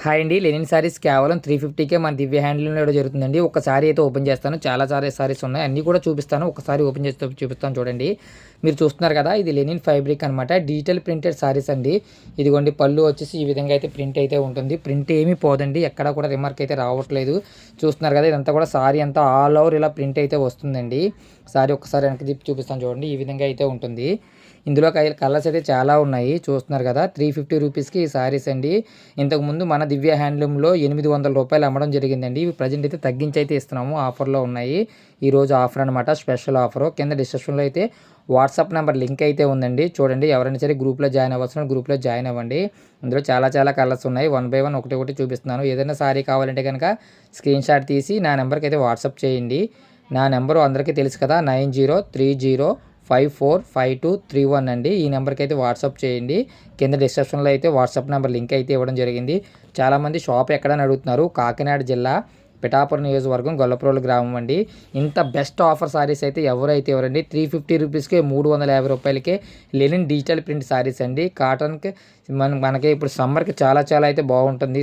Hi అండి. Lenin saris కేవలం 350కే మన దివ్య హ్యాండ్లూమ్‌లో జరుగుతుందండి. ఒక సారీ అయితే ఓపెన్ చేస్తాను. చాలా సారీస్ ఉన్నాయి. అన్నీ కూడా చూపిస్తాను. ఒకసారి ఓపెన్ చేసి చూపిస్తాను చూడండి. మీరు చూస్తున్నారు కదా! ఇది లెనిన్ ఫ్యాబ్రిక్ అనమాట. డిజిటల్ ప్రింటెడ్ సారీస్ అండి. ఇదిగోండి పళ్ళు వచ్చేసి ఈ విధంగా అయితే ప్రింట్ అయితే ఉంటుంది. ప్రింట్ ఏమీ పోదండి. ఎక్కడా కూడా రిమార్క్ అయితే రావట్లేదు. చూస్తున్నారు కదా! ఇదంతా కూడా సారీ అంతా ఆల్ ఓవర్ ఇలా ప్రింట్ అయితే వస్తుందండి. సారీ ఒక్కసారి వెనక్కి తిప్పి చూపిస్తాను చూడండి. ఈ విధంగా అయితే ఉంటుంది. ఇందులో కలర్స్ అయితే చాలా ఉన్నాయి. చూస్తున్నారు కదా! 350 రూపీస్‌కి ఈ సారీస్ అండి. ఇంతకుముందు మన దివ్య హ్యాండ్లూమ్‌లో రూ. 800 అమ్మడం జరిగిందండి. ఇవి ప్రెజెంట్ అయితే తగ్గించి అయితే ఇస్తున్నాము. ఆఫర్‌లో ఉన్నాయి. ఈరోజు ఆఫర్ అనమాట. Special offer. కింద డిస్క్రిప్షన్‌లో అయితే వాట్సాప్ నెంబర్ లింక్ అయితే ఉందండి. చూడండి ఎవరైనా సరే గ్రూప్‌లో జాయిన్ అవ్వాల్సిన గ్రూప్‌లో జాయిన్ అవ్వండి. ఇందులో చాలా కలర్స్ ఉన్నాయి. వన్ బై వన్ ఒకటి చూపిస్తున్నాను. ఏదైనా సారీ కావాలంటే కనుక స్క్రీన్‌షాట్ తీసి నా నెంబర్‌కి అయితే వాట్సాప్ చేయండి. నా నెంబరు అందరికీ తెలుసు కదా! 9030545231 అండి. ఈ నెంబర్కి అయితే వాట్సాప్ చేయండి. కింద డిస్క్రిప్షన్లో అయితే వాట్సాప్ నెంబర్ లింక్ అయితే ఇవ్వడం జరిగింది. చాలామంది షాప్ ఎక్కడని అడుగుతున్నారు. కాకినాడ జిల్లా పిఠాపురం నియోజకవర్గం గొల్లప్రోలు గ్రామం అండి. ఇంత బెస్ట్ ఆఫర్ సారీస్ అయితే ఎవరైతే ఎవరండి 350 రూపీస్కే 350 రూపాయలకే లెనిన్ డిజిటల్ ప్రింట్ సారీస్ అండి. కాటన్కి మనకి ఇప్పుడు సమ్మర్కి చాలా అయితే బాగుంటుంది.